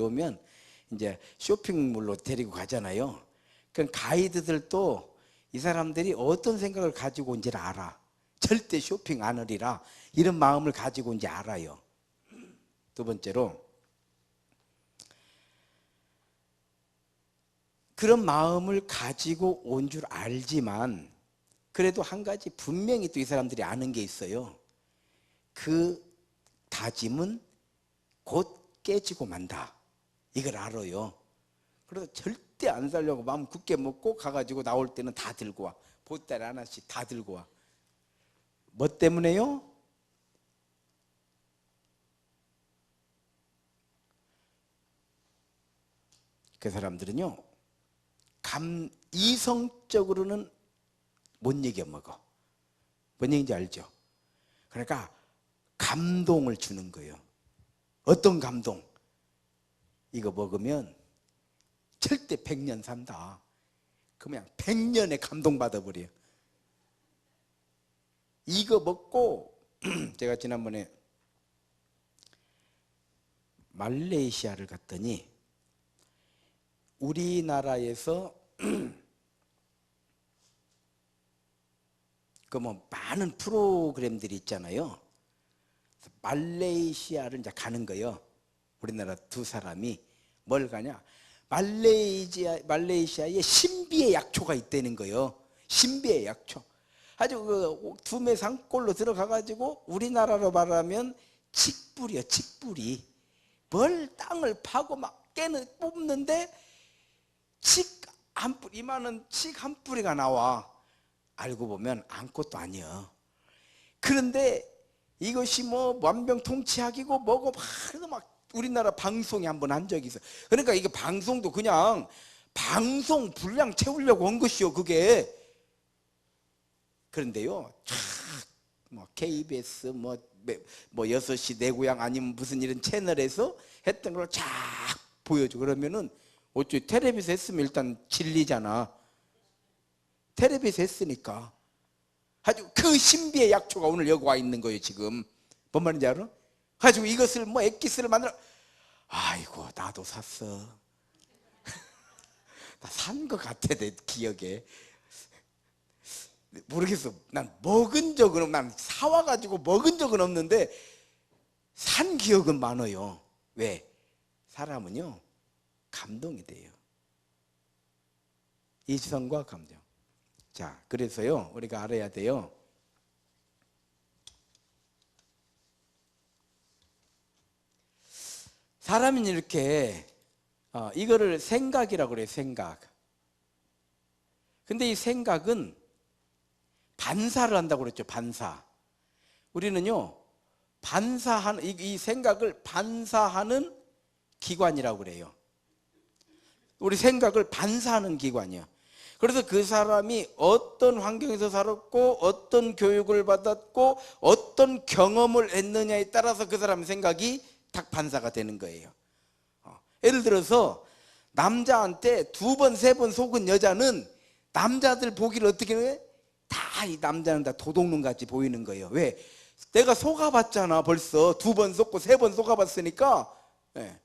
오면 이제 쇼핑몰로 데리고 가잖아요. 그럼 가이드들도 이 사람들이 어떤 생각을 가지고 온지를 알아. 절대 쇼핑 안 하리라 이런 마음을 가지고 온지 알아요. 두 번째로 그런 마음을 가지고 온 줄 알지만 그래도 한 가지 분명히 또 이 사람들이 아는 게 있어요. 그 다짐은 곧 깨지고 만다. 이걸 알아요. 그래서 절대 안 살려고 마음 굳게 먹고 가가지고 나올 때는 다 들고 와. 보따리 하나씩 다 들고 와. 뭐 때문에요? 그 사람들은요, 이성적으로는 못 이겨 먹어. 뭔 얘기인지 알죠? 그러니까 감동을 주는 거예요. 어떤 감동? 이거 먹으면 절대 100년 산다. 그러면 100년의 감동 받아버려요. 이거 먹고 제가 지난번에 말레이시아를 갔더니 우리나라에서 그 뭐 많은 프로그램들이 있잖아요. 말레이시아를 이제 가는 거예요. 우리나라 두 사람이 뭘 가냐? 말레이시아에 신비의 약초가 있다는 거예요. 신비의 약초. 아주 그 두메 산골로 들어가가지고 우리나라로 말하면 칡뿌리요, 칡뿌리. 뭘 땅을 파고 막 뽑는데 칡 한 뿌리, 이만한 칡 한 뿌리가 나와. 알고 보면 아무것도 아니야. 그런데 이것이 뭐 만병통치약이고 뭐고 막 우리나라 방송에 한번 한 적이 있어. 그러니까 이게 방송도 그냥 방송 분량 채우려고 한 것이요, 그게. 그런데요, 뭐 KBS 뭐 6시 내 고향 아니면 무슨 이런 채널에서 했던 걸 쫙 보여줘. 그러면은 어째 텔레비에서 했으면 일단 진리잖아. 텔레비에서 했으니까. 아주 그 신비의 약초가 오늘 여기 와 있는 거예요, 지금. 뭔 말인지 알아? 가지고 이것을 뭐 액기스를 만들어. 아이고, 나도 샀어. 나 산 것 같아, 내 기억에. 모르겠어. 난 먹은 적은, 난 사와가지고 먹은 적은 없는데 산 기억은 많아요. 왜? 사람은요, 감동이 돼요. 이성과 감정. 자, 그래서요, 우리가 알아야 돼요. 사람은 이렇게 이거를 생각이라고 그래요. 생각. 근데 이 생각은 반사를 한다고 그랬죠. 반사. 우리는요, 반사하는 이 생각을 반사하는 기관이라고 그래요. 우리 생각을 반사하는 기관이야. 그래서 그 사람이 어떤 환경에서 살았고 어떤 교육을 받았고 어떤 경험을 했느냐에 따라서 그 사람 생각이 딱 반사가 되는 거예요. 예를 들어서 남자한테 2번, 3번 속은 여자는 남자들 보기를 어떻게 해? 다 이 남자는 다 도둑놈 같이 보이는 거예요. 왜? 내가 속아봤잖아. 벌써 2번 속고 3번 속아봤으니까. 네.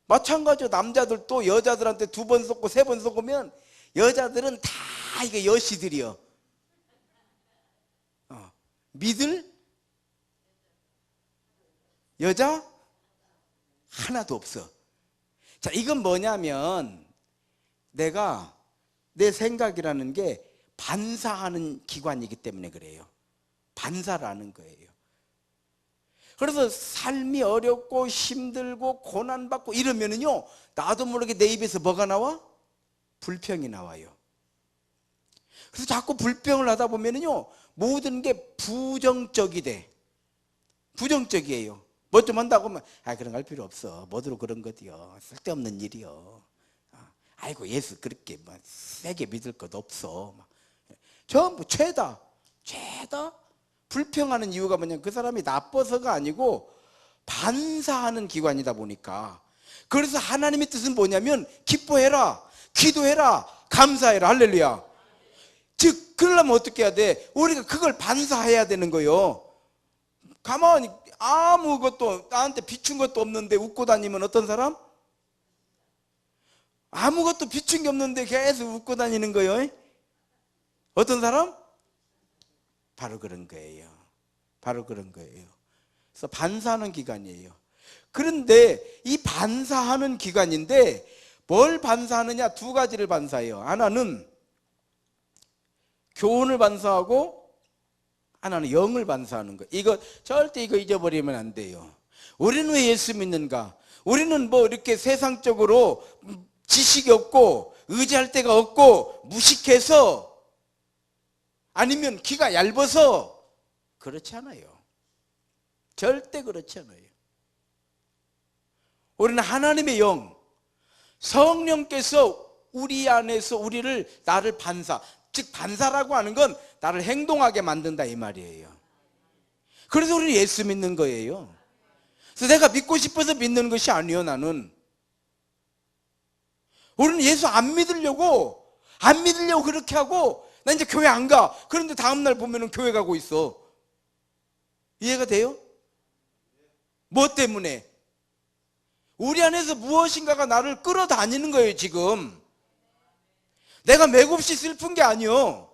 마찬가지로 남자들도 여자들한테 2번 속고 3번 속으면 여자들은 다 이게 여시들이요. 믿을 여자 하나도 없어. 자, 이건 뭐냐면 내 생각이라는 게 반사하는 기관이기 때문에 그래요. 반사라는 거예요. 그래서 삶이 어렵고 힘들고 고난받고 이러면은요, 나도 모르게 내 입에서 뭐가 나와? 불평이 나와요. 그래서 자꾸 불평을 하다 보면은요, 모든 게 부정적이 돼. 부정적이에요. 뭐 좀 한다고 하면, 그런 거 할 필요 없어. 뭐대로 그런 거디요. 쓸데없는 일이요. 아이고, 예수 그렇게 뭐 세게 믿을 것 없어. 전부 죄다. 불평하는 이유가 뭐냐면 그 사람이 나빠서가 아니고 반사하는 기관이다 보니까. 그래서 하나님의 뜻은 뭐냐면 기뻐해라, 기도해라, 감사해라. 할렐루야. 즉 그러려면 어떻게 해야 돼? 우리가 그걸 반사해야 되는 거예요. 가만히 아무것도 나한테 비춘 것도 없는데 웃고 다니면 어떤 사람? 아무것도 비춘 게 없는데 계속 웃고 다니는 거예요. 어떤 사람? 바로 그런 거예요. 바로 그런 거예요. 그래서 반사하는 기간이에요. 그런데 이 반사하는 기간인데 뭘 반사하느냐? 두 가지를 반사해요. 하나는 교훈을 반사하고 하나는 영을 반사하는 거예요. 이거 절대 이거 잊어버리면 안 돼요. 우리는 왜 예수 믿는가? 우리는 뭐 이렇게 세상적으로 지식이 없고 의지할 데가 없고 무식해서 아니면 귀가 얇아서 그렇지 않아요. 절대 그렇지 않아요. 우리는 하나님의 영, 성령께서 우리 안에서 나를 반사, 즉 반사라고 하는 건 나를 행동하게 만든다 이 말이에요. 그래서 우리는 예수 믿는 거예요. 그래서 내가 믿고 싶어서 믿는 것이 아니요. 나는 우리는 예수 안 믿으려고 그렇게 하고 나 이제 교회 안 가. 그런데 다음날 보면은 교회 가고 있어. 이해가 돼요? 뭐 때문에? 우리 안에서 무엇인가가 나를 끌어다니는 거예요. 지금 내가 맥없이 슬픈 게 아니요.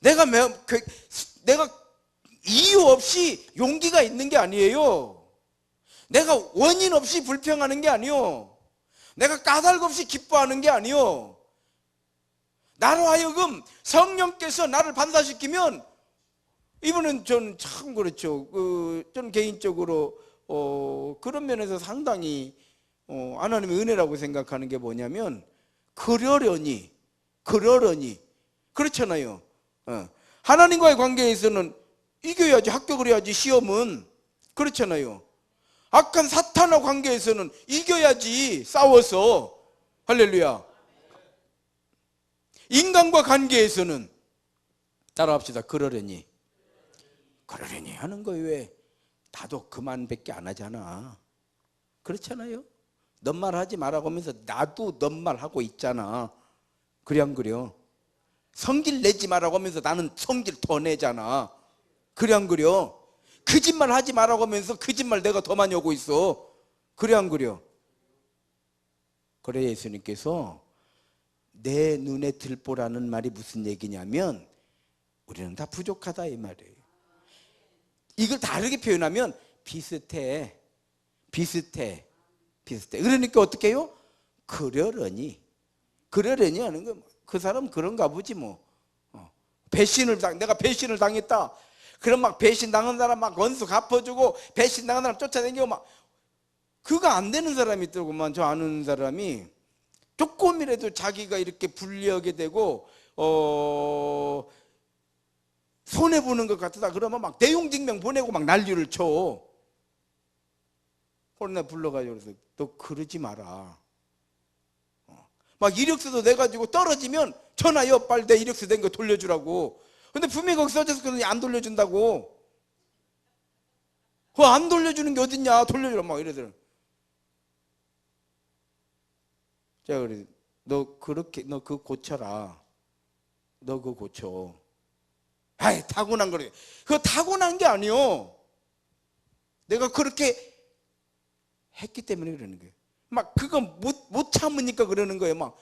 내가 이유 없이 용기가 있는 게 아니에요. 내가 원인 없이 불평하는 게 아니요. 내가 까닭 없이 기뻐하는 게 아니요. 나로 하여금 성령께서 나를 반사시키면, 이번엔 저는 참 그렇죠. 저는 개인적으로 그런 면에서 상당히 하나님의 은혜라고 생각하는 게 뭐냐면, 그러려니 그렇잖아요. 하나님과의 관계에서는 이겨야지, 합격을 해야지. 시험은 그렇잖아요. 악한 사탄과 관계에서는 이겨야지, 싸워서. 할렐루야. 인간과 관계에서는 따라합시다. 그러려니 하는 거예요. 왜? 나도 그만밖에 안 하잖아. 그렇잖아요. 넌 말 하지 말라고 하면서 나도 넌 말 하고 있잖아. 그래 안 그래요? 성질 내지 말라고 하면서 나는 성질 더 내잖아. 그래 안 그래요? 거짓말 하지 말라고 하면서 거짓말 내가 더 많이 하고 있어. 그래 안 그래요? 그래 예수님께서 내 눈에 들보라는 말이 무슨 얘기냐면 우리는 다 부족하다 이 말이에요. 이걸 다르게 표현하면 비슷해. 그러니까 어떻게 해요? 그러려니 하는 거. 그 사람 그런가 보지 뭐. 내가 배신을 당했다. 그럼 막 배신 당한 사람 막 원수 갚아주고, 배신 당한 사람 쫓아다니고 막. 그거 안 되는 사람이 있더구만. 저 아는 사람이 조금이라도 자기가 이렇게 불리하게 되고 손해 보는 것 같다 그러면 막 내용 증명 보내고 막 난리를 쳐. 그래서 불러가지고 그래서 너 그러지 마라. 막 이력서도 내가지고 떨어지면 전화요. 빨리 내 이력서 된 거 돌려주라고. 근데 분명히 거기 써져서 그러더니 안 돌려준다고. 그거 안 돌려주는 게 어딨냐. 돌려주라 막 이러더라고. 제가 그래, 너 그거 고쳐라. 너 그거 고쳐. 아이, 타고난 거래. 그거 타고난 게 아니요. 내가 그렇게 했기 때문에 그러는 거예요. 막 그거 못 참으니까 그러는 거예요. 막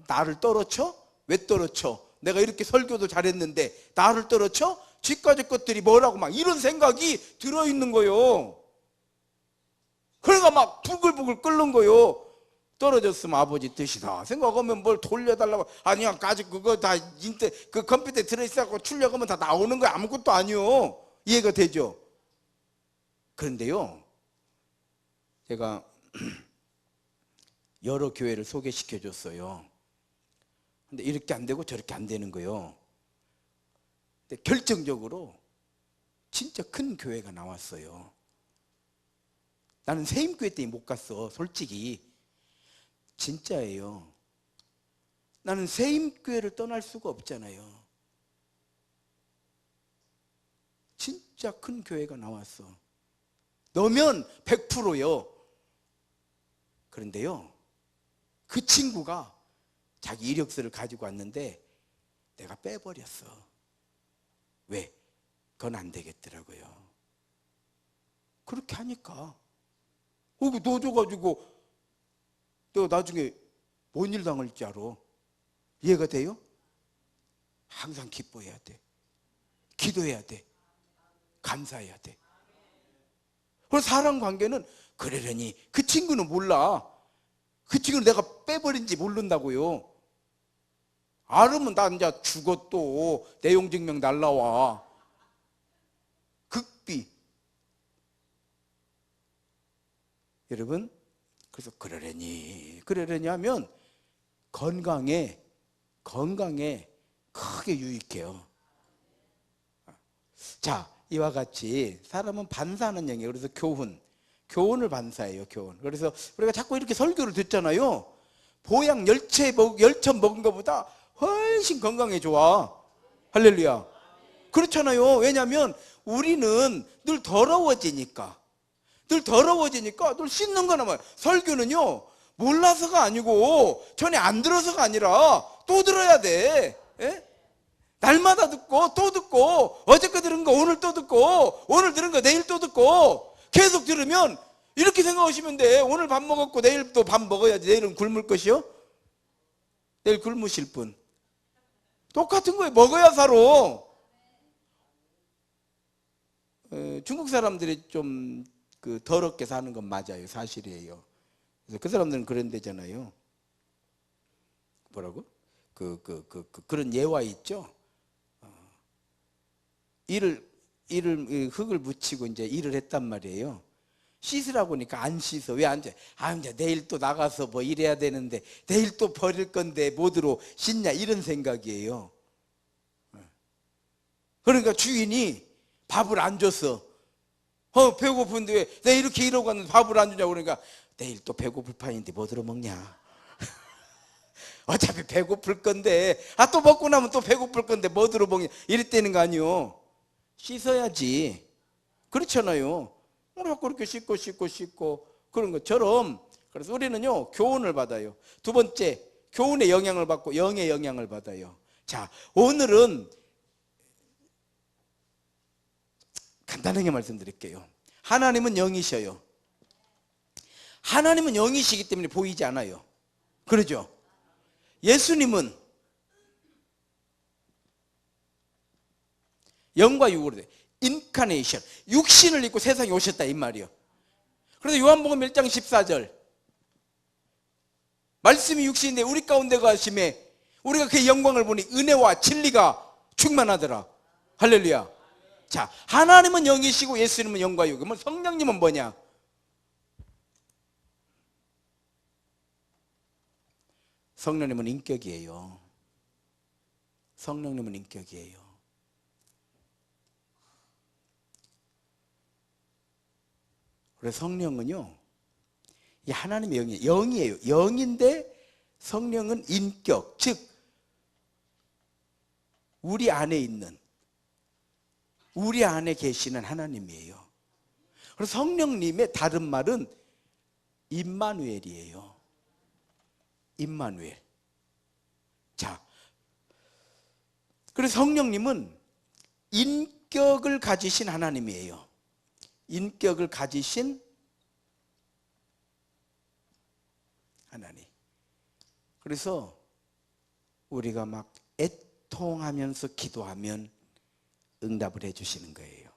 나를 떨어쳐? 왜 떨어쳐? 내가 이렇게 설교도 잘했는데 나를 떨어쳐? 지까지 것들이 뭐라고 막 이런 생각이 들어있는 거예요. 그러니까 막 부글부글 끓는 거예요. 떨어졌으면 아버지 뜻이다 생각하면 뭘 돌려달라고. 아니야, 아직 그거 다 그 컴퓨터에 들어있어갖고 출력하면 다 나오는 거야. 아무것도 아니요. 이해가 되죠? 그런데요, 제가 여러 교회를 소개시켜 줬어요. 근데 이렇게 안 되고 저렇게 안 되는 거예요. 근데 결정적으로 진짜 큰 교회가 나왔어요. 나는 세임교회 때문에 못 갔어. 솔직히 진짜예요. 나는 세임교회를 떠날 수가 없잖아요. 진짜 큰 교회가 나왔어. 넣으면 100%요. 그런데요, 그 친구가 자기 이력서를 가지고 왔는데 내가 빼버렸어. 왜? 그건 안 되겠더라고요. 그렇게 하니까. 그거 넣어줘가지고 내가 나중에 뭔 일 당할지 알아. 이해가 돼요? 항상 기뻐해야 돼. 기도해야 돼. 감사해야 돼. 그래서 사람 관계는 그러려니 그 친구는 몰라. 그 친구는 내가 빼버린지 모른다고요. 알으면 나 이제 죽어 또 내용 증명 날라와. 극비. 여러분, 그래서 그러려니 하면 건강에 크게 유익해요. 자, 이와 같이 사람은 반사하는 영이에요. 그래서 교훈을 반사해요. 교훈. 그래서 우리가 자꾸 이렇게 설교를 듣잖아요. 보양 열천 먹은 것보다 훨씬 건강에 좋아. 할렐루야. 그렇잖아요. 왜냐하면 우리는 늘 더러워지니까 늘 씻는 거나 뭐. 설교는요 몰라서가 아니고 전에 안 들어서가 아니라 또 들어야 돼. 예? 날마다 듣고 또 듣고 어저께 들은 거 오늘 또 듣고 오늘 들은 거 내일 또 듣고 계속 들으면 이렇게 생각하시면 돼. 오늘 밥 먹었고 내일 또 밥 먹어야지. 내일은 굶을 것이요? 내일 굶으실 분. 똑같은 거예요. 먹어야 살아. 중국 사람들이 좀 더럽게 사는 건 맞아요. 사실이에요. 그래서 그 사람들은 그런 데잖아요. 뭐라고? 그런 예화 있죠. 흙을 묻히고 이제 일을 했단 말이에요. 씻으라고 하니까 안 씻어. 왜 안 씻어? 이제 내일 또 나가서 뭐 일해야 되는데 내일 또 버릴 건데 뭐드로 씻냐 이런 생각이에요. 그러니까 주인이 밥을 안 줬어. 배고픈데 왜 내가 이렇게 일하고 왔는데 밥을 안 주냐고. 그러니까 내일 또 배고플 판인데 뭐들어 먹냐. 어차피 배고플 건데 또 먹고 나면 또 배고플 건데 뭐들어 먹냐 이랬다는 거 아니요. 씻어야지. 그렇잖아요. 우리가 그렇게 씻고 그런 것처럼. 그래서 우리는요 교훈을 받아요. 두 번째, 교훈의 영향을 받고 영의 영향을 받아요. 자, 오늘은 간단하게 말씀드릴게요. 하나님은 영이셔요. 하나님은 영이시기 때문에 보이지 않아요. 그러죠? 예수님은 영과 육으로 돼. 인카네이션. 육신을 입고 세상에 오셨다 이 말이요. 그래서 요한복음 1장 14절. 말씀이 육신인데 우리 가운데 가심에 우리가 그의 영광을 보니 은혜와 진리가 충만하더라. 할렐루야. 자, 하나님은 영이시고 예수님은 영과 육. 그러면 성령님은 뭐냐? 성령님은 인격이에요. 성령님은 인격이에요. 그래서 성령은요, 이 하나님의 영이에요. 영인데 성령은 인격, 즉 우리 안에 계시는 하나님이에요. 그래서 성령님의 다른 말은 임마누엘이에요. 임마누엘. 자, 그래서 성령님은 인격을 가지신 하나님이에요. 인격을 가지신 하나님. 그래서 우리가 막 애통하면서 기도하면 응답을 해주시는 거예요.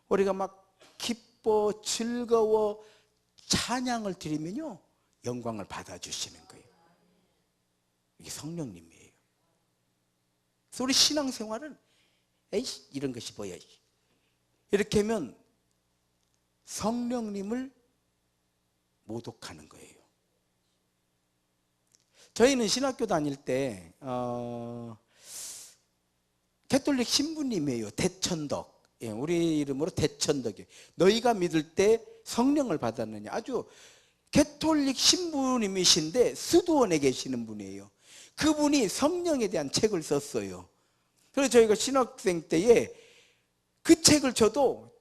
우리가 막 기뻐 즐거워 찬양을 드리면요 영광을 받아주시는 거예요. 이게 성령님이에요. 그래서 우리 신앙생활은 에이씨 이런 것이 뭐야 이렇게 하면 성령님을 모독하는 거예요. 저희는 신학교 다닐 때 캐톨릭 신부님이에요. 대천덕. 예, 우리 이름으로 대천덕이에요. 너희가 믿을 때 성령을 받았느냐. 아주 캐톨릭 신부님이신데 수도원에 계시는 분이에요. 그분이 성령에 대한 책을 썼어요. 그래서 저희가 신학생 때에 그 책을 저도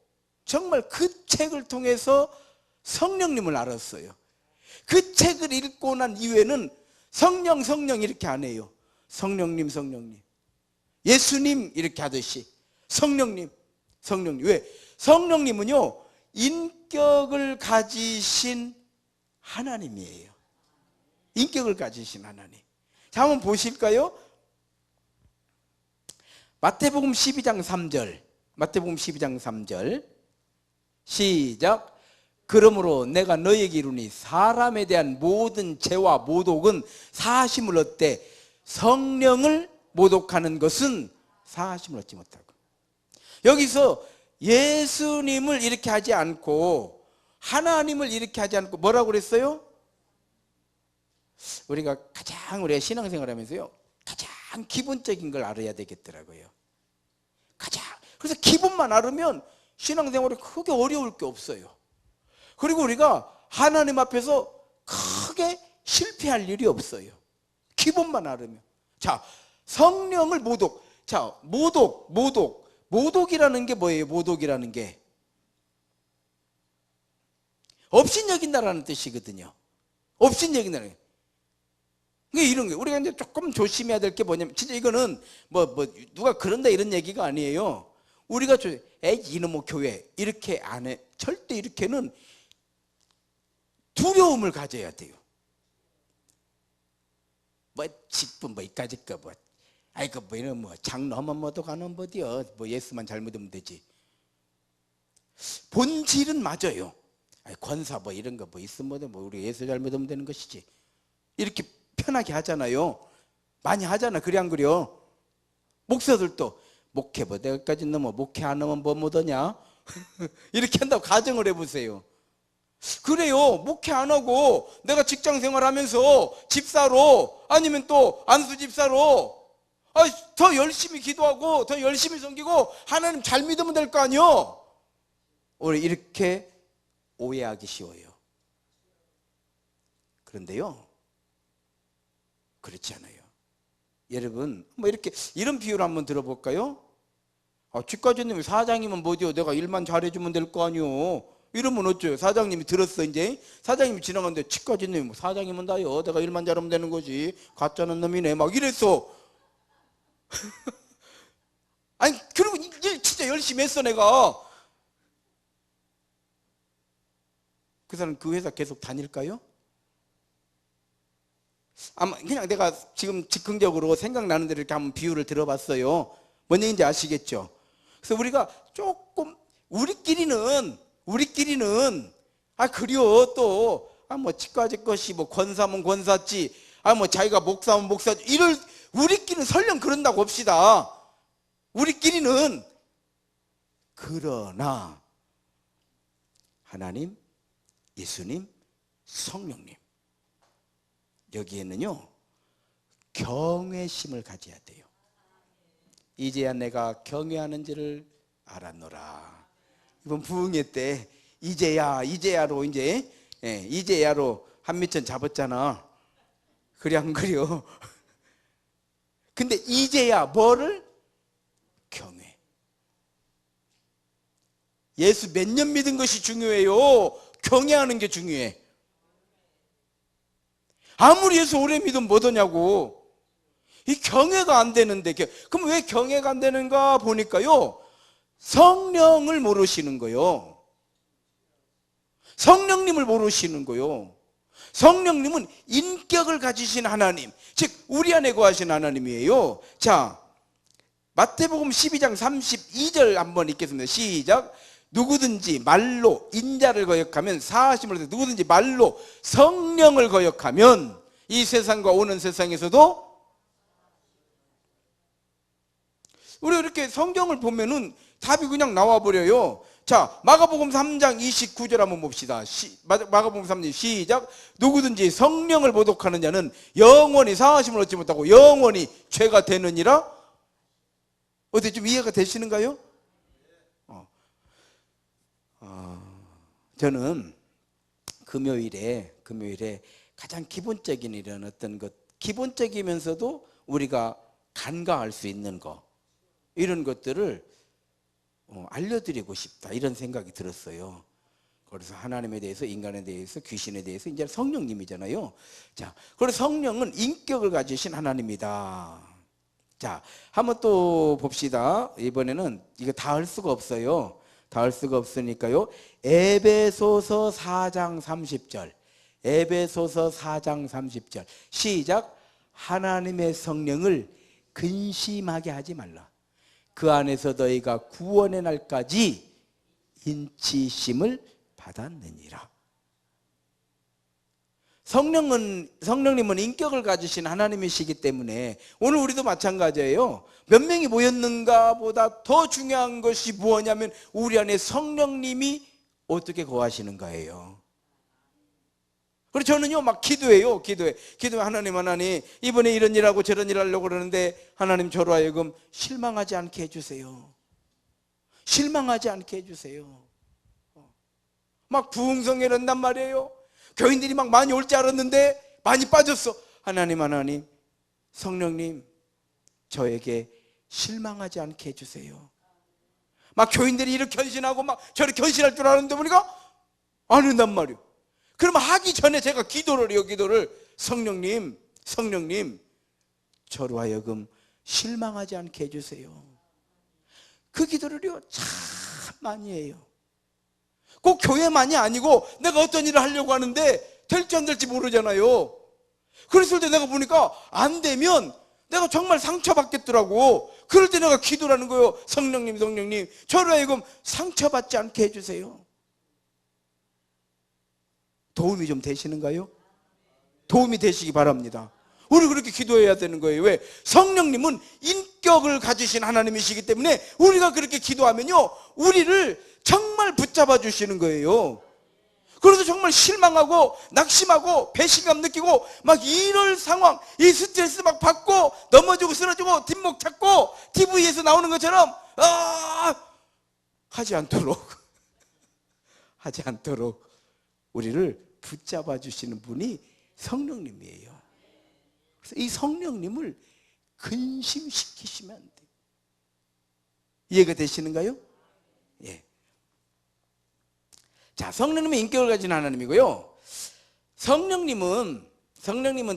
정말 그 책을 통해서 성령님을 알았어요. 그 책을 읽고 난 이후에는 성령 이렇게 안 해요. 성령님 예수님 이렇게 하듯이 성령님 왜? 성령님은요, 인격을 가지신 하나님이에요. 인격을 가지신 하나님. 자, 한번 보실까요? 마태복음 12장 3절. 마태복음 12장 3절. 시작. 그러므로 내가 너희에게 이르니 사람에 대한 모든 죄와 모독은 사하심을 얻되 성령을 모독하는 것은 사하심을 얻지 못하고. 여기서 예수님을 이렇게 하지 않고 하나님을 이렇게 하지 않고 뭐라고 그랬어요? 우리가 신앙생활 하면서요, 가장 기본적인 걸 알아야 되겠더라고요. 그래서 기본만 알으면 신앙생활이 크게 어려울 게 없어요. 그리고 우리가 하나님 앞에서 크게 실패할 일이 없어요. 기본만 알으면. 자, 성령을 모독. 자, 모독이라는 게 뭐예요? 모독이라는 게 업신여긴다라는 뜻이거든요. 업신여긴다는 게. 그러니까 이런 게 우리가 이제 조금 조심해야 될 게 뭐냐면, 진짜 이거는 누가 그런다 이런 얘기가 아니에요. 우리가 이놈의 교회 이렇게 안 해. 절대 이렇게는 두려움을 가져야 돼요. 이까짓 거 이런 장로하면 뭐도 가는 뭐디요. 예수만 잘 믿으면 되지. 본질은 맞아요. 권사 이런 거 있으면 우리 예수 잘 믿으면 되는 것이지. 이렇게 편하게 하잖아요. 많이 하잖아. 그래 안 그래요? 목사들도 목회 내가까지 넘어 목회 안 하면 뭐 못하냐? 이렇게 한다고 가정을 해보세요. 그래요. 목회 안 하고 내가 직장 생활하면서 집사로 아니면 또 안수 집사로 더 열심히 기도하고 더 열심히 섬기고 하나님 잘 믿으면 될 거 아니요? 우리 이렇게 오해하기 쉬워요. 그런데요, 그렇지 않아요. 여러분, 이렇게 이런 비유를 한번 들어볼까요? 집가주님 사장이면 뭐죠? 내가 일만 잘해주면 될 거 아니요? 이러면 어쩌요? 사장님이 들었어. 이제 사장님이 지나가는데 집가주님 사장이면 다요, 내가 일만 잘하면 되는 거지, 가짜는 놈이네 막 이랬어. 아니 그리고 일 진짜 열심히 했어. 내가 그 사람 그 회사 계속 다닐까요? 아마 그냥 내가 지금 즉흥적으로 생각나는 대로 이렇게 한번 비유를 들어봤어요. 뭔 얘기인지 아시겠죠? 그래서 우리가 조금 우리끼리는 그래요. 또 치과지 것이 권사면 권사지, 자기가 목사면 목사지, 우리끼리는 설령 그런다고 합시다. 우리끼리는. 그러나 하나님, 예수님, 성령님, 여기에는요 경외심을 가져야 돼요. 이제야 내가 경외하는지를 알았노라. 이번 부흥회 때 이제야로 이제야로 한미천 잡았잖아. 그래 안 그래요? 근데 이제야 뭐를? 경외. 예수 몇 년 믿은 것이 중요해요? 경외하는 게 중요해. 아무리 예수 오래 믿으면 뭐더냐고. 이 경외가 안 되는데. 그럼 왜 경외가 안 되는가 보니까요, 성령을 모르시는 거요. 성령님을 모르시는 거요. 성령님은 인격을 가지신 하나님, 즉 우리 안에 거하신 하나님이에요. 자, 마태복음 12장 32절 한번 읽겠습니다. 시작. 누구든지 말로 인자를 거역하면 사하심을 얻어. 누구든지 말로 성령을 거역하면 이 세상과 오는 세상에서도. 우리 이렇게 성경을 보면은 답이 그냥 나와버려요. 자, 마가복음 3장 29절 한번 봅시다. 마가복음 3장 시작. 누구든지 성령을 모독하는 자는 영원히 사하심을 얻지 못하고 영원히 죄가 되느니라. 어때, 좀 이해가 되시는가요? 저는 금요일에 가장 기본적인 이런 어떤 것, 기본적이면서도 우리가 간과할 수 있는 거, 이런 것들을 알려드리고 싶다, 이런 생각이 들었어요. 그래서 하나님에 대해서, 인간에 대해서, 귀신에 대해서, 이제 성령님이잖아요. 자, 그래서 성령은 인격을 가지신 하나님이다. 자, 한번 또 봅시다. 이번에는 이거 다 할 수가 없어요. 다 할 수가 없으니까요. 에베소서 4장 30절. 에베소서 4장 30절. 시작. 하나님의 성령을 근심하게 하지 말라. 그 안에서 너희가 구원의 날까지 인치심을 받았느니라. 성령님은 인격을 가지신 하나님이시기 때문에 오늘 우리도 마찬가지예요. 몇 명이 모였는가 보다 더 중요한 것이 무엇이냐면 우리 안에 성령님이 어떻게 거하시는 거예요. 그래서 저는요 막 기도해요. 기도해 하나님 이번에 이런 일하고 저런 일 하려고 그러는데 하나님 저로 하여금 실망하지 않게 해주세요. 실망하지 않게 해주세요. 막 부흥성회를 한단 말이에요. 교인들이 막 많이 올 줄 알았는데 많이 빠졌어. 하나님 성령님 저에게 실망하지 않게 해주세요. 막 교인들이 이렇게 헌신하고 막 저렇게 헌신할 줄 알았는데 보니까 안 한단 말이에요. 그러면 하기 전에 제가 기도를 해요. 기도를 성령님 저로 하여금 실망하지 않게 해주세요. 그 기도를요 참 많이 해요. 꼭 교회만이 아니고 내가 어떤 일을 하려고 하는데 될지 안 될지 모르잖아요. 그랬을 때 내가 보니까 안 되면 내가 정말 상처받겠더라고. 그럴 때 내가 기도를 하는 거예요. 성령님 저로 하여금 상처받지 않게 해주세요. 도움이 좀 되시는가요? 도움이 되시기 바랍니다. 우리 그렇게 기도해야 되는 거예요. 왜? 성령님은 인격을 가지신 하나님이시기 때문에 우리가 그렇게 기도하면요 우리를 정말 붙잡아 주시는 거예요. 그래서 정말 실망하고 낙심하고 배신감 느끼고 막 이럴 상황, 이 스트레스 막 받고 넘어지고 쓰러지고 뒷목 찾고 TV에서 나오는 것처럼 하지 않도록 우리를 붙잡아 주시는 분이 성령님이에요. 그래서 이 성령님을 근심시키시면 안 돼요. 이해가 되시는가요? 예. 자, 성령님은 인격을 가진 하나님이고요. 성령님은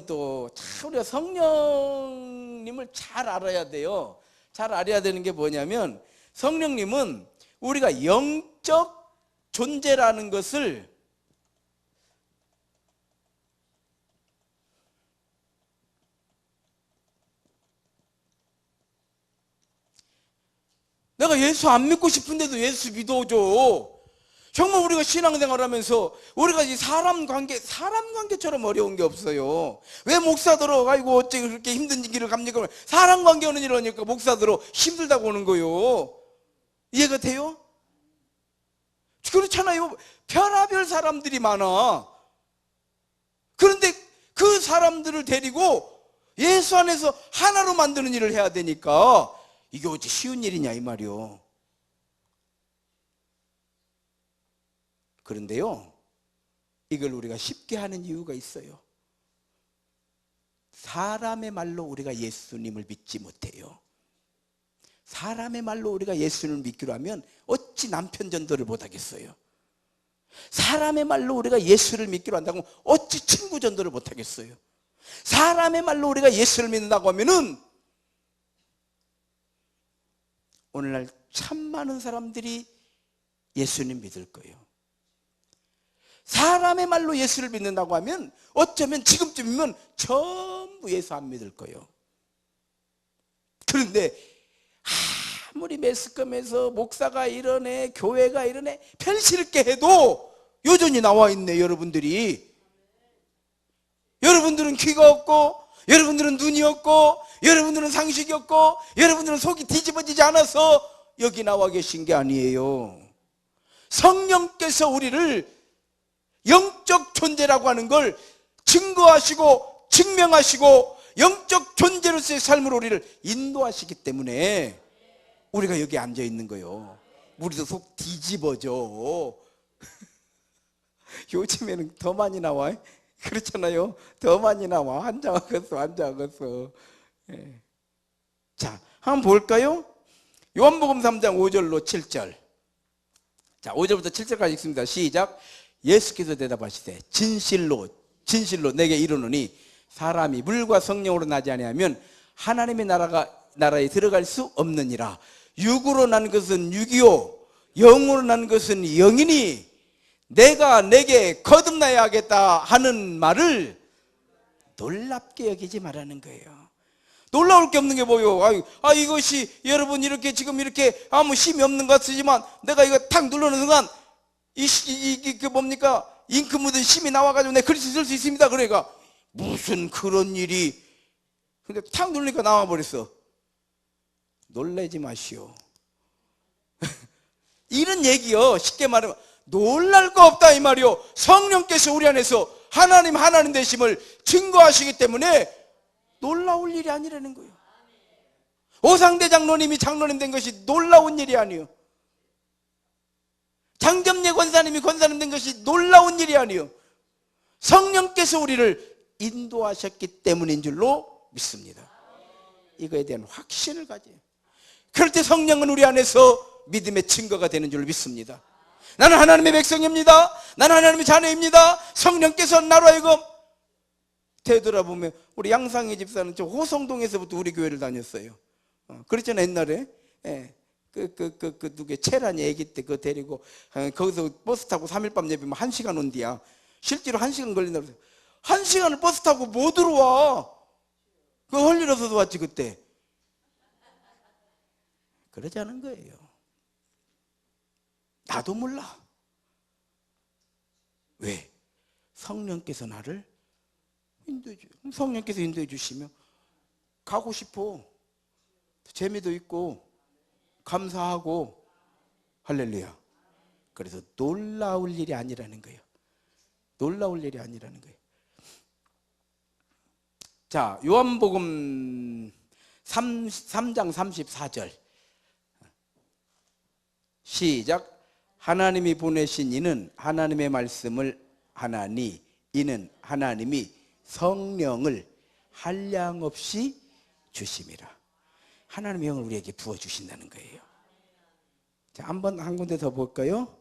또 참 우리가 성령님을 잘 알아야 돼요. 잘 알아야 되는 게 뭐냐면 성령님은 우리가 영적 존재라는 것을 내가 예수 안 믿고 싶은데도 예수 믿어줘. 정말 우리가 신앙생활 하면서 우리가 이 사람 관계처럼 어려운 게 없어요. 왜 목사들어 아이고 어째 그렇게 힘든 길을 갑니까? 사람 관계 오는 일 하니까 목사들어 힘들다고 오는 거요. 이해가 돼요? 그렇잖아요. 별하별 사람들이 많아. 그런데 그 사람들을 데리고 예수 안에서 하나로 만드는 일을 해야 되니까 이게 어찌 쉬운 일이냐 이 말이요. 그런데요 이걸 우리가 쉽게 하는 이유가 있어요. 사람의 말로 우리가 예수님을 믿지 못해요. 사람의 말로 우리가 예수님을 믿기로 하면 어찌 남편 전도를 못하겠어요. 사람의 말로 우리가 예수를 믿기로 한다고 어찌 친구 전도를 못하겠어요. 사람의 말로 우리가 예수를 믿는다고 하면은 오늘날 참 많은 사람들이 예수님 믿을 거예요. 사람의 말로 예수를 믿는다고 하면 어쩌면 지금쯤이면 전부 예수 안 믿을 거예요. 그런데 아무리 매스컴에서 목사가 이러네 교회가 이러네 편실있게 해도 여전히 나와 있네. 여러분들이 여러분들은 귀가 없고 여러분들은 눈이 없고 여러분들은 상식이 없고 여러분들은 속이 뒤집어지지 않아서 여기 나와 계신 게 아니에요. 성령께서 우리를 영적 존재라고 하는 걸 증거하시고 증명하시고 영적 존재로서의 삶으로 우리를 인도하시기 때문에 우리가 여기 앉아 있는 거예요. 우리도 속 뒤집어져. 요즘에는 더 많이 나와. 그렇잖아요. 더 많이 나와. 앉아갔어. 예. 자, 한번 볼까요? 요한복음 3장 5절로 7절. 자, 5절부터 7절까지 읽습니다. 시작. 예수께서 대답하시되 진실로 내게 이르노니 사람이 물과 성령으로 나지 아니하면 하나님의 나라에 들어갈 수 없느니라. 육으로 난 것은 육이요 영으로 난 것은 영이니 내가 내게 거듭나야 하겠다 하는 말을 놀랍게 여기지 말라는 거예요. 놀라울 게 없는 게 뭐예요? 이것이 여러분 이렇게 지금 이렇게 아무 힘이 없는 것 같지만 내가 이거 탁 누르는 순간 그 뭡니까? 잉크 묻은 심이 나와가지고 내가 글씨 쓸 수 있습니다. 그러니까 무슨 그런 일이, 근데 탁 누르니까 나와버렸어. 놀라지 마시오. 이런 얘기요. 쉽게 말하면 놀랄 거 없다 이 말이요. 성령께서 우리 안에서 하나님 되심을 증거하시기 때문에 놀라울 일이 아니라는 거예요. 오상대 장로님이 장로님 된 것이 놀라운 일이 아니에요. 장점례 권사님이 권사님 된 것이 놀라운 일이 아니에요. 성령께서 우리를 인도하셨기 때문인 줄로 믿습니다. 이거에 대한 확신을 가져요. 그럴 때 성령은 우리 안에서 믿음의 증거가 되는 줄 믿습니다. 나는 하나님의 백성입니다. 나는 하나님의 자녀입니다. 성령께서 나로 하여금, 되돌아보면 우리 양상희 집사는 저 호성동에서부터 우리 교회를 다녔어요. 그랬잖아요. 옛날에 누구 채란이 애기 때 그거 데리고 거기서 버스 타고 3일 밤 예배면 1시간 온디야. 실제로 1시간 걸린다고 그랬어요. 1시간을 버스 타고 못 들어와. 그 헐일 없어서 왔지 그때. 그러지 않은 거예요. 나도 몰라. 왜? 성령께서 나를 인도해 줘요. 성령께서 인도해 주시면 가고 싶어. 재미도 있고 감사하고. 할렐루야. 그래서 놀라울 일이 아니라는 거예요. 놀라울 일이 아니라는 거예요. 자, 요한복음 3장 34절 시작. 하나님이 보내신 이는 하나님의 말씀을 하나니 이는 하나님이 성령을 한량없이 주심이라. 하나님의 영을 우리에게 부어주신다는 거예요. 자, 한번 한 군데 더 볼까요?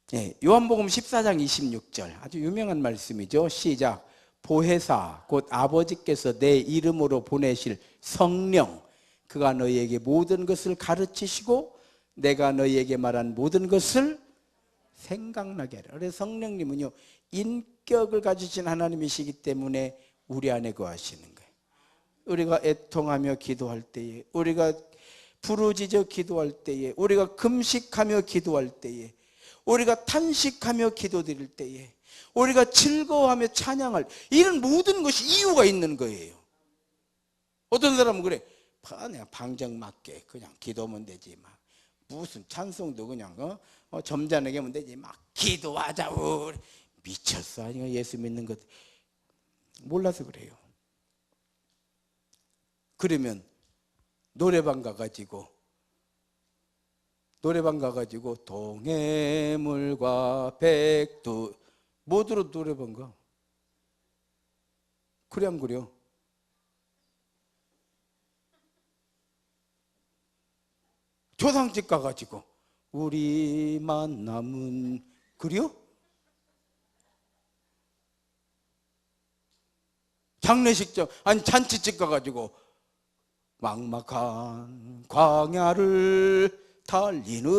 네, 요한복음 14장 26절 아주 유명한 말씀이죠. 시작. 보혜사 곧 아버지께서 내 이름으로 보내실 성령 그가 너희에게 모든 것을 가르치시고 내가 너희에게 말한 모든 것을 생각나게 하라. 그래서 성령님은요 인격을 가지신 하나님이시기 때문에 우리 안에 거하시는 거예요. 우리가 애통하며 기도할 때에, 우리가 부르짖어 기도할 때에, 우리가 금식하며 기도할 때에, 우리가 탄식하며 기도드릴 때에, 우리가 즐거워하며 찬양할, 이런 모든 것이 이유가 있는 거예요. 어떤 사람은 그래, 그냥 방정맞게 그냥 기도하면 되지, 막 무슨 찬송도 그냥 점잖게 하면 되지, 막 기도하자. 미쳤어. 아니가 예수 믿는 것 몰라서 그래요. 그러면 노래방 가가지고 동해물과 백두 뭐 들어 노래방 가? 그래 안 그래요? 조상집 가가지고 우리 만남은 그래요? 장례식장 아니 잔치집 가가지고 막막한 광야를 달리는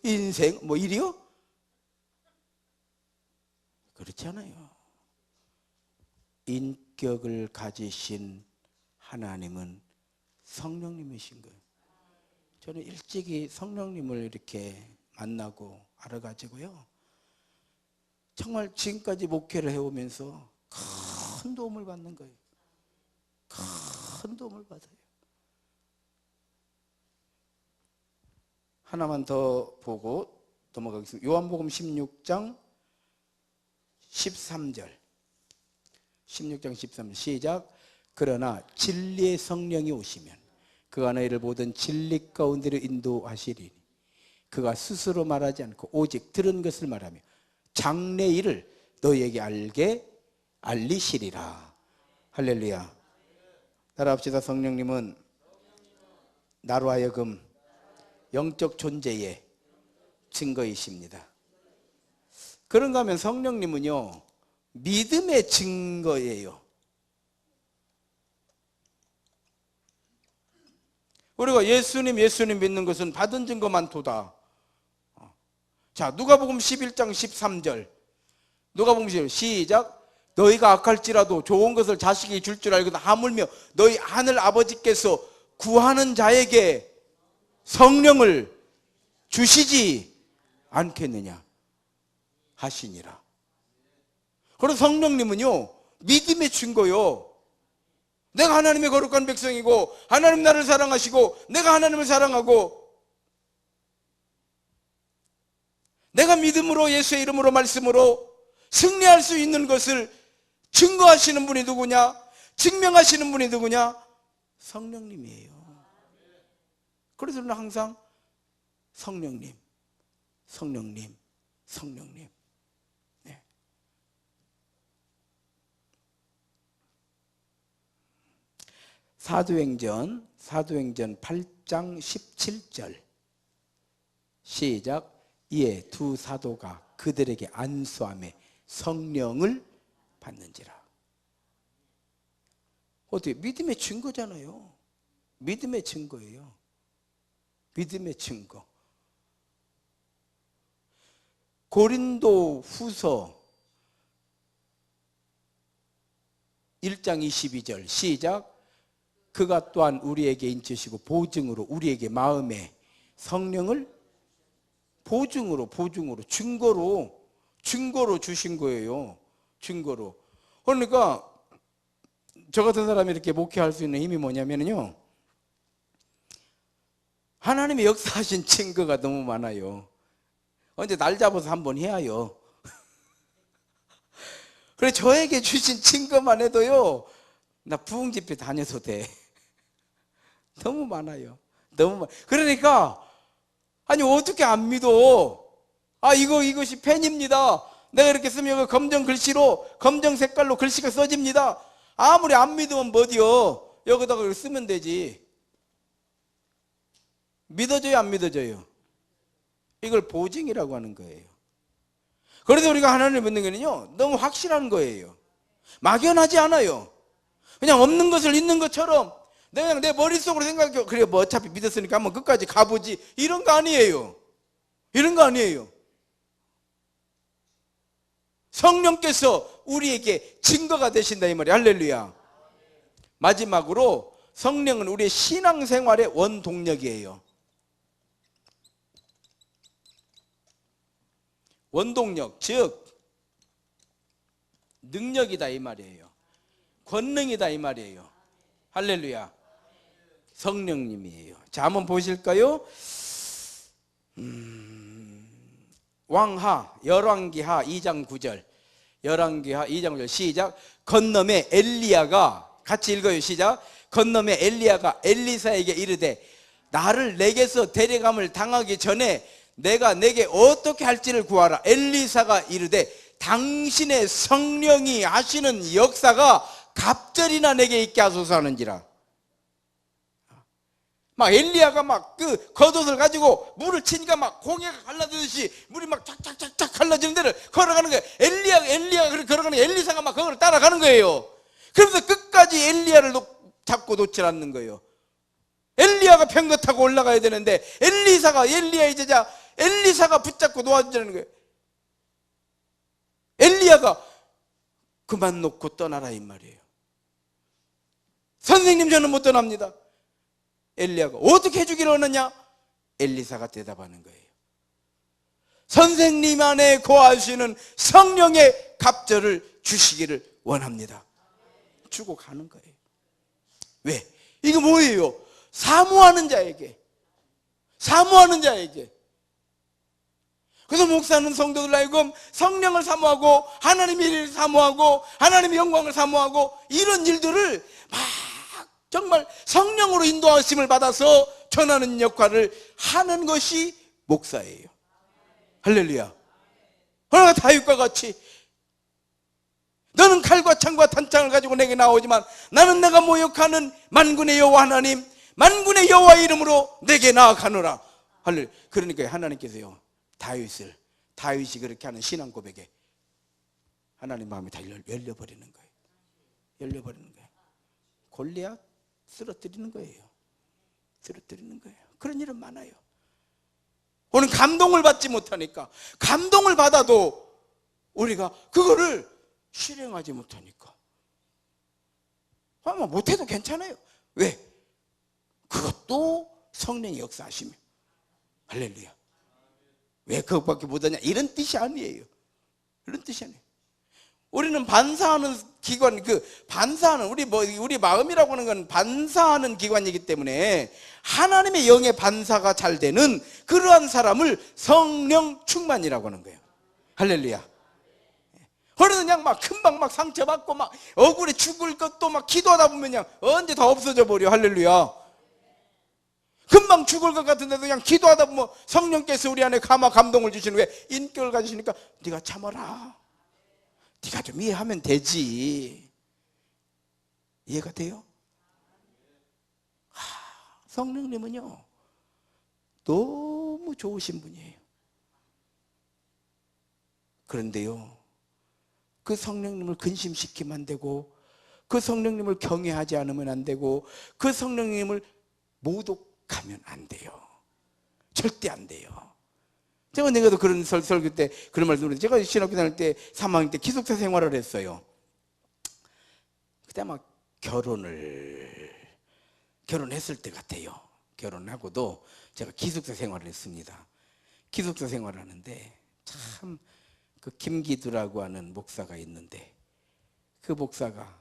인생 뭐 이리요? 그렇지 않아요. 인격을 가지신 하나님은 성령님이신 거예요. 저는 일찍이 성령님을 이렇게 만나고 알아가지고요, 정말 지금까지 목회를 해오면서 큰 도움을 받는 거예요. 큰 도움을 받아요. 하나만 더 보고 넘어가겠습니다. 요한복음 16장 13절 16장 13절 시작. 그러나 진리의 성령이 오시면 그가 너희를 모든 진리 가운데로 인도하시리니 그가 스스로 말하지 않고 오직 들은 것을 말하며 장래 일을 너희에게 알리시리라. 할렐루야. 따라합시다. 성령님은 나로 하여금 영적 존재의 증거이십니다. 그런가 하면 성령님은요 믿음의 증거예요. 우리가 예수님 믿는 것은 받은 증거만 도다. 자, 누가복음 11장 13절. 누가복음 11장 시작. 너희가 악할지라도 좋은 것을 자식이 줄 줄 알거든 하물며 너희 하늘 아버지께서 구하는 자에게 성령을 주시지 않겠느냐 하시니라. 그래서 성령님은요, 믿음의 증거요. 내가 하나님의 거룩한 백성이고 하나님 나를 사랑하시고 내가 하나님을 사랑하고 내가 믿음으로 예수의 이름으로 말씀으로 승리할 수 있는 것을 증거하시는 분이 누구냐? 증명하시는 분이 누구냐? 성령님이에요. 그래서 저는 항상 성령님, 성령님, 성령님. 네. 사도행전 8장 17절 시작. 이에 두 사도가 그들에게 안수하며 성령을 받는지라. 어떻게? 믿음의 증거잖아요. 믿음의 증거예요. 믿음의 증거. 고린도 후서 1장 22절 시작. 그가 또한 우리에게 인치시고 보증으로 우리에게 마음에 성령을 보증으로 증거로 주신 거예요. 증거로. 그러니까 저 같은 사람이 이렇게 목회할 수 있는 힘이 뭐냐면요, 하나님의 역사하신 증거가 너무 많아요. 언제 날 잡아서 한번 해야요. 그래, 저에게 주신 증거만 해도요, 나 부흥 집회 다녀도 돼. 너무 많아요. 그러니까 아니 어떻게 안 믿어? 이것이 펜입니다. 내가 이렇게 쓰면 여기 검정 글씨로 검정 색깔로 글씨가 써집니다. 아무리 안 믿으면 뭐디요? 여기다가 쓰면 되지. 믿어져요, 안 믿어져요? 이걸 보증이라고 하는 거예요. 그래서 우리가 하나님을 믿는 게는요, 너무 확실한 거예요. 막연하지 않아요. 그냥 없는 것을 있는 것처럼 내가 그냥 내 머릿속으로 생각해. 그래, 뭐 어차피 믿었으니까 한번 끝까지 가보지. 이런 거 아니에요. 이런 거 아니에요. 성령께서 우리에게 증거가 되신다 이 말이에요. 할렐루야. 마지막으로 성령은 우리의 신앙생활의 원동력이에요. 원동력, 즉 능력이다 이 말이에요. 권능이다 이 말이에요. 할렐루야. 성령님이에요. 자, 한번 보실까요? 열왕기하 2장 9절. 열왕기하 2장 9절 시작. 건너매 엘리야가, 같이 읽어요. 시작. 건너매 엘리야가 엘리사에게 이르되 나를 내게서 데려감을 당하기 전에 내가 내게 어떻게 할지를 구하라. 엘리사가 이르되 당신의 성령이 하시는 역사가 갑절이나 내게 있게 하소서 하는지라. 막 엘리야가 막 그 겉옷을 가지고 물을 치니까 막 공해가 갈라지듯이 물이 막 착착착착 갈라지는 데를 걸어가는 거예요. 엘리야가 그렇게 걸어가는 거예요. 엘리사가 막 그걸 따라가는 거예요. 그러면서 끝까지 엘리야를 잡고 놓질 않는 거예요. 엘리야가 병거 타고 올라가야 되는데 엘리야의 제자 엘리사가 붙잡고 놓아주자는 거예요. 엘리야가 그만 놓고 떠나라 이 말이에요. 선생님, 저는 못 떠납니다. 엘리야가 어떻게 해주기를 원하냐? 엘리사가 대답하는 거예요. 선생님 안에 거하시는 성령의 갑절을 주시기를 원합니다. 주고 가는 거예요. 왜? 이거 뭐예요? 사모하는 자에게. 그래서 목사는 성도들 하여금 성령을 사모하고 하나님의 일을 사모하고 하나님의 영광을 사모하고 이런 일들을 막 정말 성령으로 인도하심을 받아서 전하는 역할을 하는 것이 목사예요. 할렐루야. 그러나 다윗과 같이 너는 칼과 창과 단창을 가지고 내게 나오지만 나는 내가 모욕하는 만군의 여호와 하나님, 만군의 여호와의 이름으로 내게 나아가노라. 할렐루야. 그러니까 하나님께서요, 다윗이 그렇게 하는 신앙 고백에 하나님 마음이 다 열려버리는 거예요. 골리앗 쓰러뜨리는 거예요. 쓰러뜨리는 거예요. 그런 일은 많아요. 우리는 감동을 받지 못하니까, 감동을 받아도 우리가 그거를 실행하지 못하니까 아마 못해도 괜찮아요. 왜? 그것도 성령의 역사하시며. 할렐루야. 왜 그것밖에 못하냐, 이런 뜻이 아니에요. 이런 뜻이 아니에요. 우리는 반사하는 기관, 반사하는 우리 마음이라고 하는 건 반사하는 기관이기 때문에 하나님의 영의 반사가 잘 되는 그러한 사람을 성령 충만이라고 하는 거예요. 할렐루야. 그래서 그냥 막 금방 막 상처받고 막 억울해 죽을 것도 막 기도하다 보면 그냥 언제 다 없어져 버려. 할렐루야. 금방 죽을 것 같은데도 그냥 기도하다 보면 성령께서 우리 안에 감동을 주시는 거예요. 인격을 가지시니까 네가 참아라, 네가 좀 이해하면 되지. 이해가 돼요? 성령님은요 너무 좋으신 분이에요. 그런데요, 그 성령님을 근심시키면 안 되고, 그 성령님을 경외하지 않으면 안 되고, 그 성령님을 모독하면 안 돼요. 절대 안 돼요. 내가도 그런 설교 때 그런 말씀 드렸는데, 제가 신학교 다닐 때 3학년 때 기숙사 생활을 했어요. 그때 아마 결혼했을 때 같아요. 결혼하고도 제가 기숙사 생활을 했습니다. 기숙사 생활을 하는데 참 그 김기두라고 하는 목사가 있는데, 그 목사가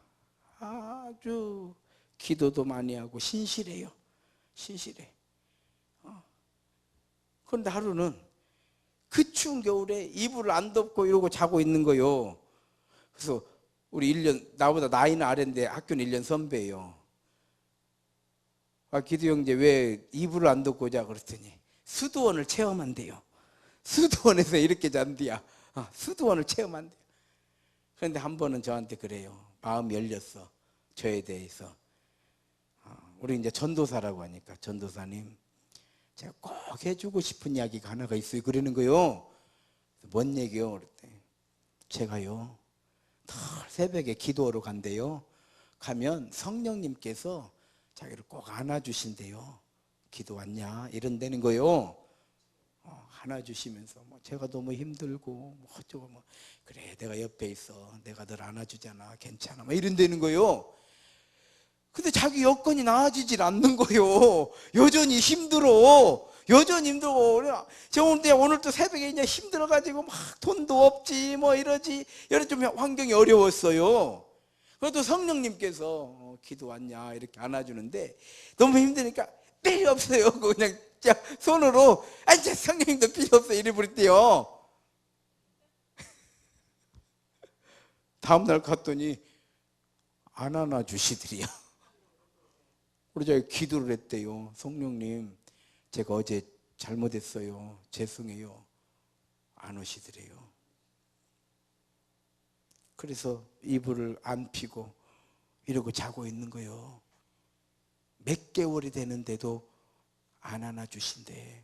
아주 기도도 많이 하고 신실해요. 신실해. 그런데 하루는 그 추운 겨울에 이불을 안 덮고 이러고 자고 있는 거요. 그래서 우리 1년, 나보다 나이는 아래인데 학교는 1년 선배예요. 기두 형제 왜 이불을 안 덮고 자? 그랬더니 수도원을 체험한대요. 수도원에서 이렇게 잔대야. 수도원을 체험한대요. 그런데 한 번은 저한테 그래요. 마음이 열렸어. 저에 대해서. 우리 이제 전도사라고 하니까, 전도사님, 제가 꼭 해주고 싶은 이야기가 하나가 있어요. 그러는 거요. 뭔 얘기요? 그랬더니 제가요 늘 새벽에 기도하러 간대요. 가면 성령님께서 자기를 꼭 안아주신대요. 기도 왔냐? 이런다는 거요. 안아주시면서 제가 너무 힘들고 어쩌고 그래, 내가 옆에 있어, 내가 널 안아주잖아, 괜찮아, 이런다는 거요. 근데 자기 여건이 나아지질 않는 거요. 여전히 힘들어. 제가 오늘 또 새벽에 이제 힘들어가지고 막 돈도 없지 이러지 좀 환경이 어려웠어요. 그래도 성령님께서 기도 왔냐 이렇게 안아주는데 너무 힘드니까 필요 없어요. 그냥 손으로 이제 성령님도 필요 없어 이래 버렸대요. 다음날 갔더니 안 안아주시더래요. 그래서 제가 기도를 했대요. 성령님, 제가 어제 잘못했어요. 죄송해요. 안 오시더래요. 그래서 이불을 안 피고 이러고 자고 있는 거예요. 몇 개월이 되는데도 안 안아주신대.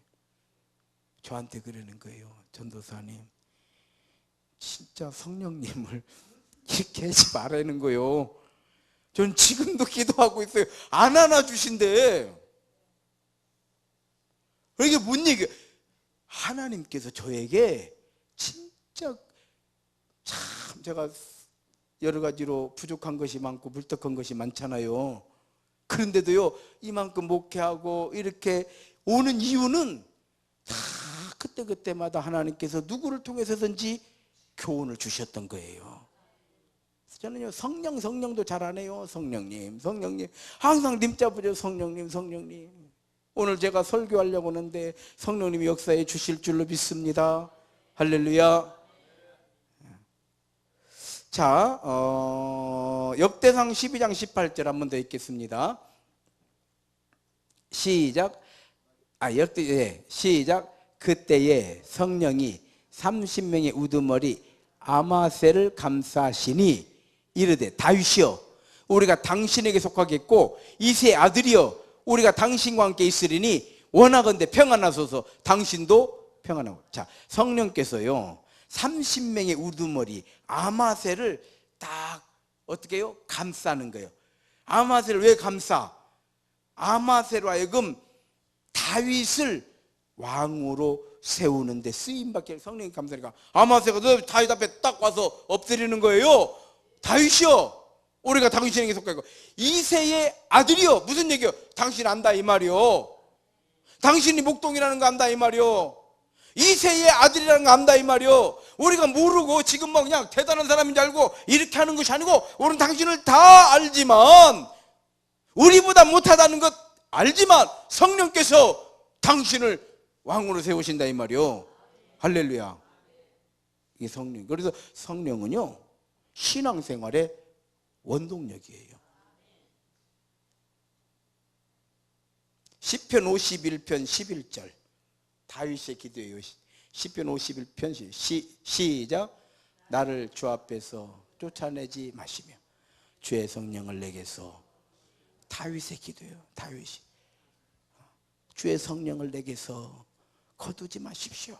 저한테 그러는 거예요. 전도사님, 진짜 성령님을 이렇게 하지 말라는 거예요. 전 지금도 기도하고 있어요. 안 안아주신대. 이게 뭔 얘기예요? 하나님께서 저에게 진짜 참, 제가 여러 가지로 부족한 것이 많고 물떡한 것이 많잖아요. 그런데도요, 이만큼 목회하고 이렇게 오는 이유는 다 그때그때마다 하나님께서 누구를 통해서든지 교훈을 주셨던 거예요. 저는요, 성령도 잘 안 해요. 성령님 항상 님자 부르죠. 성령님. 오늘 제가 설교하려고 하는데 성령님이 역사해 주실 줄로 믿습니다. 할렐루야. 자, 역대상 12장 18절 한 번 더 읽겠습니다. 시작. 시작. 그때에 성령이 30명의 우두머리 아마새를 감싸시니 이르되, 다윗이여, 우리가 당신에게 속하겠고 이새의 아들이여, 우리가 당신과 함께 있으리니 원하건대 평안하소서. 당신도 평안하고. 자, 성령께서요 30명의 우두머리 아마새를 딱 어떻게 해요? 감싸는 거예요. 아마새를 왜 감싸? 아마새로 하여금 다윗을 왕으로 세우는데 쓰임받게 성령이 감사니까 아마세가 너 다윗 앞에 딱 와서 엎드리는 거예요. 다윗이요, 우리가 당신에게 속하고 이새의 아들이요. 무슨 얘기요? 당신 안다 이 말이요. 당신이 목동이라는 거 안다 이 말이요. 이새의 아들이라는 거 안다 이 말이요. 우리가 모르고 지금 뭐 그냥 대단한 사람인 줄 알고 이렇게 하는 것이 아니고, 우리는 당신을 다 알지만, 우리보다 못하다는 것 알지만 성령께서 당신을 왕으로 세우신다 이 말이요. 할렐루야. 이 성령. 그래서 성령은요, 신앙생활의 원동력이에요. 시편 51편 11절 다윗의 기도예요. 시편 51편 시작. 나를 주 앞에서 쫓아내지 마시며 주의 성령을 내게서. 다윗의 기도예요. 다윗이 주의 성령을 내게서 거두지 마십시오.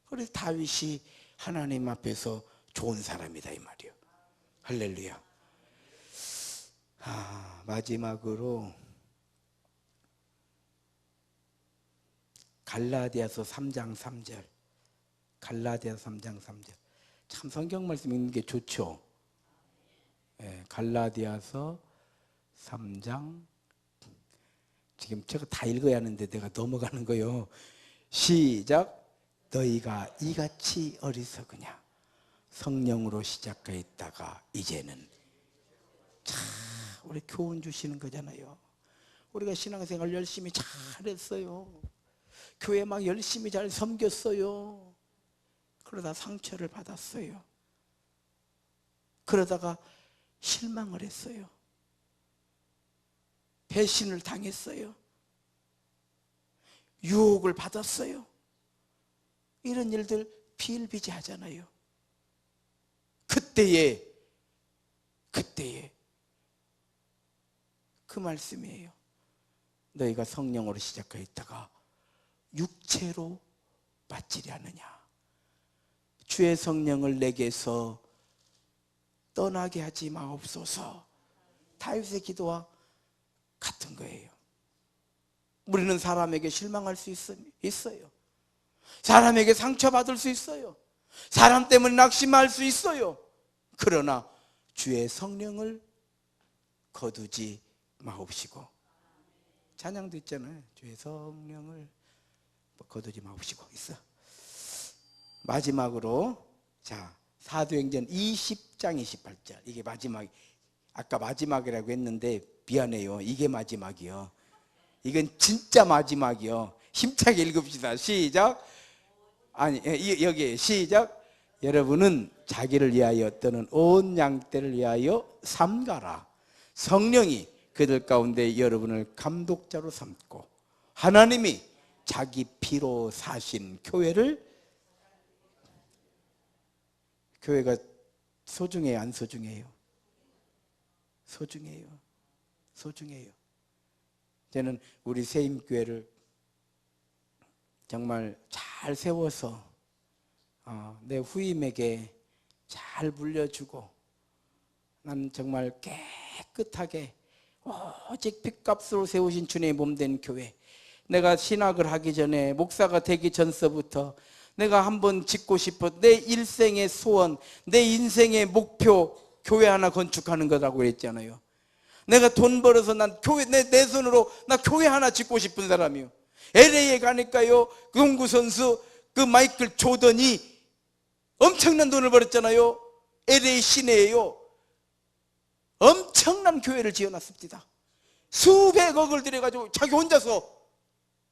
그래서 다윗이 하나님 앞에서 좋은 사람이다 이 말이에요. 할렐루야. 마지막으로 갈라디아서 3장 3절. 갈라디아서 3장 3절. 참 성경 말씀 읽는 게 좋죠. 갈라디아서 3장, 지금 제가 다 읽어야 하는데 내가 넘어가는 거요. 시작. 너희가 이같이 어리석으냐. 성령으로 시작하였다가 이제는. 참 우리 교훈 주시는 거잖아요. 우리가 신앙생활 열심히 잘했어요. 교회 막 열심히 잘 섬겼어요. 그러다 상처를 받았어요. 그러다가 실망을 했어요. 배신을 당했어요. 유혹을 받았어요. 이런 일들 비일비재하잖아요. 그때에 그 말씀이에요. 너희가 성령으로 시작하였다가 육체로 빠지려 하느냐. 주의 성령을 내게서 떠나게 하지 마옵소서. 다윗의 기도와 같은 거예요. 우리는 사람에게 실망할 수 있어요. 사람에게 상처받을 수 있어요. 사람 때문에 낙심할 수 있어요. 그러나 주의 성령을 거두지 마옵시고. 찬양도 있잖아요. 주의 성령을 거두지 마옵시고 있어. 마지막으로 자, 사도행전 20장 28절. 이게 마지막. 아까 마지막이라고 했는데 미안해요. 이게 마지막이요. 이건 진짜 마지막이요. 힘차게 읽읍시다. 시작. 아니, 여기 시작. 여러분은 자기를 위하여 떠는 온 양떼를 위하여 삼가라. 성령이 그들 가운데 여러분을 감독자로 삼고 하나님이 자기 피로 사신 교회를. 교회가 소중해요, 안 소중해요? 소중해요. 소중해요. 저는 우리 세임교회를 정말 잘 세워서 내 후임에게 잘 물려주고, 난 정말 깨끗하게 오직 핏값으로 세우신 주님의 몸된 교회. 내가 신학을 하기 전에, 목사가 되기 전서부터 내가 한번 짓고 싶어, 내 일생의 소원, 내 인생의 목표, 교회 하나 건축하는 거라고 그랬잖아요. 내가 돈 벌어서 난 교회, 내 손으로 나 교회 하나 짓고 싶은 사람이요. LA에 가니까요, 그 농구 선수 그 마이클 조던이 엄청난 돈을 벌었잖아요. LA 시내에요. 엄청난 교회를 지어놨습니다. 수백억을 들여가지고 자기 혼자서.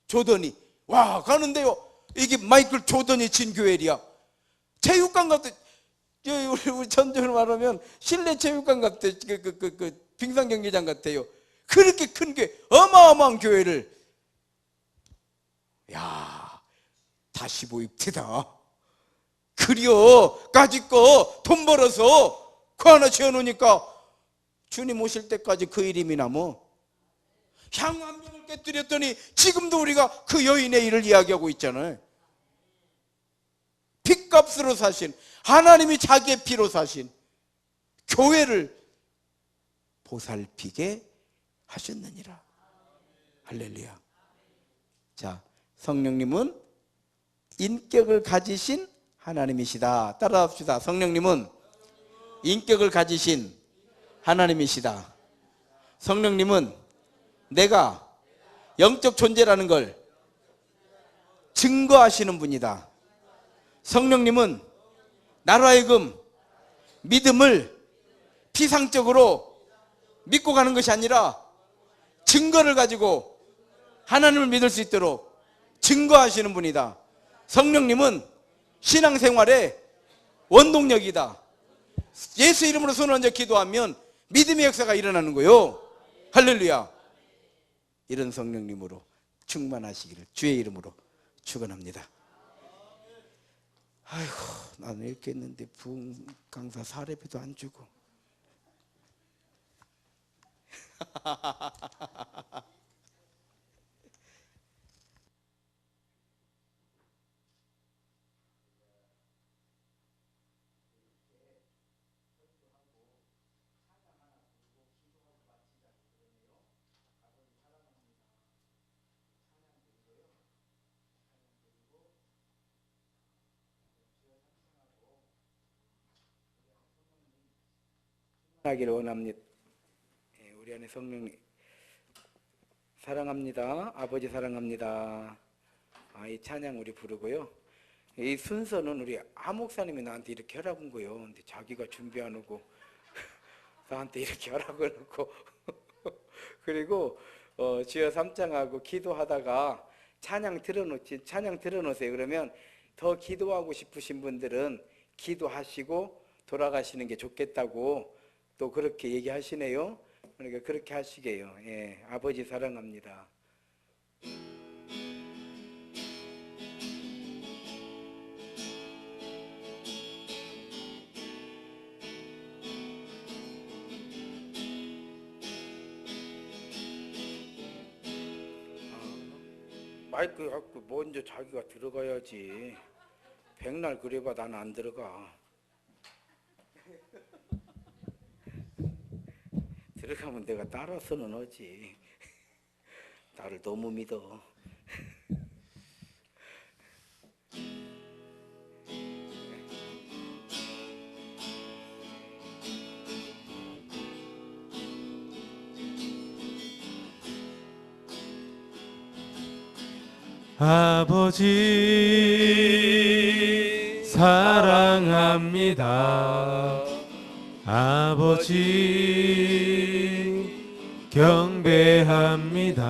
조던이 와 가는데요, 이게 마이클 조던이 진 교회야. 체육관 같아. 우리 전적으로 말하면 실내 체육관 같아. 그 빙상 경기장 같아요. 그렇게 큰 교회, 어마어마한 교회를. 야, 다시 보입디다. 그려 가지고 돈 벌어서 그 하나 지어놓으니까 주님 오실 때까지 그 이름이나 뭐. 향 한 명을 깨뜨렸더니 지금도 우리가 그 여인의 일을 이야기하고 있잖아요. 핏값으로 사신, 하나님이 자기의 피로 사신 교회를 보살피게 하셨느니라. 할렐루야. 자, 성령님은 인격을 가지신 하나님이시다. 따라합시다. 성령님은 인격을 가지신 하나님이시다. 성령님은 내가 영적 존재라는 걸 증거하시는 분이다. 성령님은 나로 하여금 믿음을 피상적으로 믿고 가는 것이 아니라 증거를 가지고 하나님을 믿을 수 있도록 증거하시는 분이다. 성령님은 신앙생활의 원동력이다. 예수 이름으로 손을 얹어 기도하면 믿음의 역사가 일어나는 거예요. 할렐루야. 이런 성령님으로 충만하시기를 주의 이름으로 축원합니다. 아이고, 나는 이렇게 했는데 부흥 강사 사례비도 안 주고. 하기를 원합니다. 우리 안에 성령님 사랑합니다. 아버지 사랑합니다. 이 찬양 우리 부르고요. 이 순서는 우리 하 목사님이 나한테 이렇게 하라고 한 거예요. 근데 자기가 준비 안 하고 나한테 이렇게 하라고 해놓고 그리고 주여 삼창하고 기도하다가 찬양 틀어놓으세요. 그러면 더 기도하고 싶으신 분들은 기도하시고 돌아가시는 게 좋겠다고 또 그렇게 얘기하시네요. 그러니까 그렇게 하시게요. 예, 아버지 사랑합니다. 마이크 갖고 먼저 자기가 들어가야지. 백날 그래봐 난 안 들어가. 들어가면 내가 따라서는 하지. 나를 너무 믿어. 아버지 사랑합니다. 아버지 경배합니다.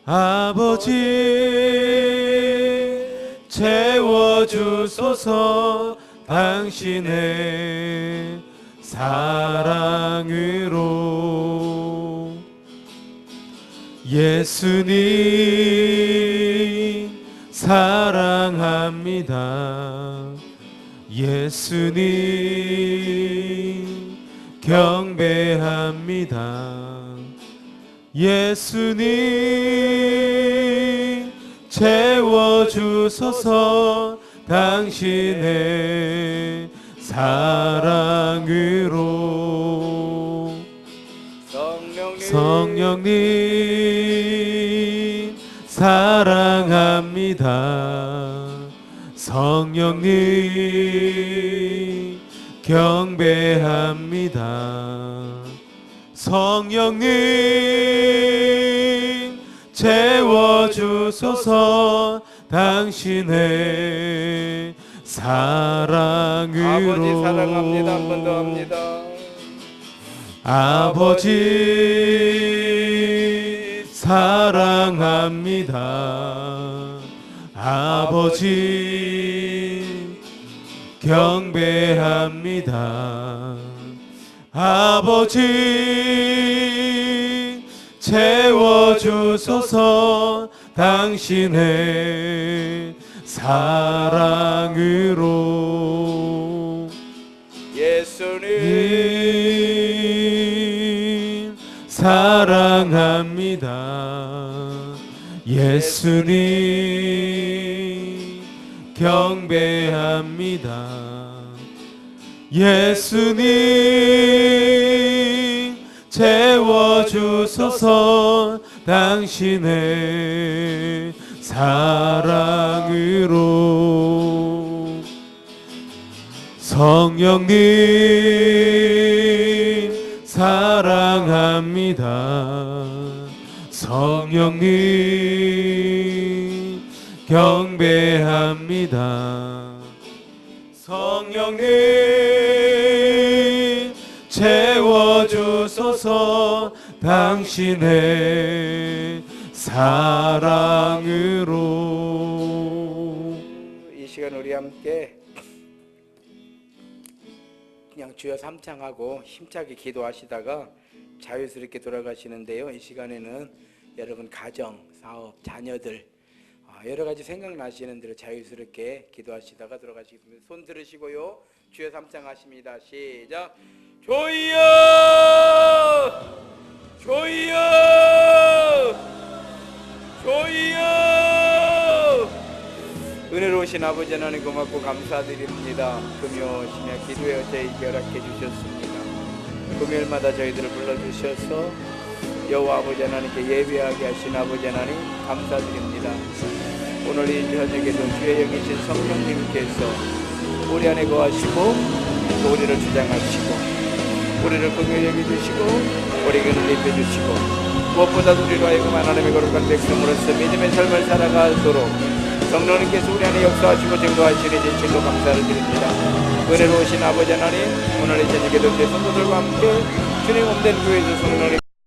아버지 채워주소서 당신의 사랑으로. 예수님 사랑합니다. 예수님 경배합니다. 예수님 채워주소서 당신의 사랑으로. 성령님 사랑합니다. 성령님 경배합니다. 성령님 채워주소서 당신의 사랑으로. 아버지 사랑합니다. 한 번 더 합니다. 아버지 사랑합니다. 아버지 경배합니다. 아버지 채워주소서 당신의 사랑으로. 예수님 사랑합니다. 예수님 경배합니다. 예수님 채워주소서 당신의 사랑으로 성령님 사랑합니다. 성령님 경배합니다. 성령님 채워주소서 당신의 사랑으로. 이 시간 우리 함께 그냥 주여 삼창하고 힘차게 기도하시다가 자유스럽게 돌아가시는데요. 이 시간에는 여러분 가정, 사업, 자녀들 여러 가지 생각나시는 대로 자유스럽게 기도하시다가 돌아가시겠습니다. 손 들으시고요. 주여 삼창하십니다. 시작. 주여! 주여! 주여! 은혜로우신 아버지 하나님 고맙고 감사드립니다. 금요 심야 기도에 저희에게 허락해 주셨습니다. 금요일마다 저희들을 불러주셔서 여호와 아버지 하나님께 예배하게 하신 아버지 하나님 감사드립니다. 오늘 이 저녁에도 주의 영이신 성령님께서 우리 안에 거하시고 또 우리를 주장하시고 우리를 긍휼히 여겨주시고 우리에게 눈을 입혀주시고 무엇보다도 우리로 하여금 하나님의 거룩한 백성으로서 믿음의 삶을 살아가도록 성령님께서 우리 안에 역사하시고 증거하시니 진실로 감사를 드립니다. 은혜로우신 아버지 하나님 오늘 이 저녁에도 제 성도들과 함께 주님 몸된 교회에서 성령님